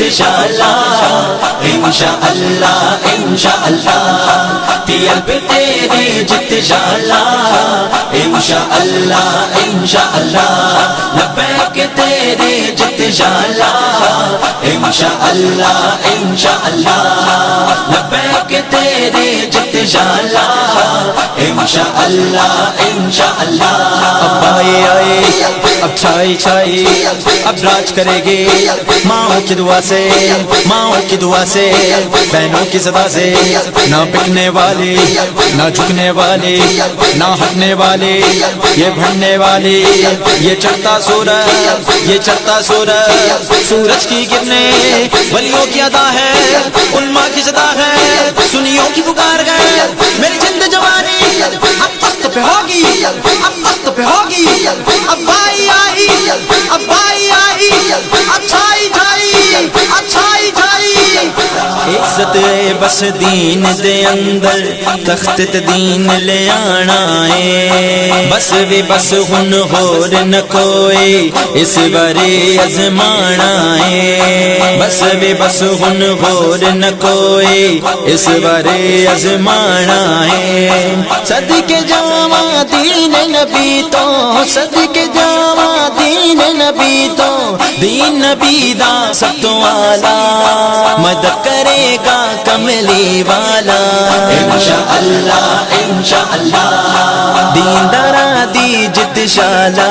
انشاءاللہ انشاءاللہ انشاءاللہ طلب تیری جت شاءاللہ انشاءاللہ انشاءاللہ لبیک تیری جت شاءاللہ انشاءاللہ انشاءاللہ لبیک تیری جت شاءاللہ انشاءاللہ انشاءاللہ اب آئے آئے اب چھائی چھائی اب راج کرے گی ماؤں کی دعا سے ماؤں کی دعا سے بہنوں کی صدا سے نہ بکنے والی نہ جھکنے والی نہ ہٹنے والی یہ بڑھنے والی یہ چڑھتا سورج یہ چڑھتا سورج سورج کی گرنے ولیوں کی ادا ہے علماء کی صدا ہے سنیوں کی پکار ہے میری جلد جوانی اب تخت پہ ہوگی اب تخت پہ ہوگی اب آئی آئی اب آئی آئی اب چھائی چھائی اب چھائی چھائی عزت ہے بس دین دے اندر تخت تے دین لے آنا ہے بس بھی بس ہن ہور نہ کوئی اس بارے ازمانا ہے بس بھی بس ہن ہور نہ کوئی اس بارے ازمانا ہے صدقے جاواں دین نبی تو صدقے جاواں دین نبی تو دین نبی دا سب تو اعلیٰ مدد کرے گا کملی والا انشاءاللہ انشاءاللہ دین دارا دی جت شالا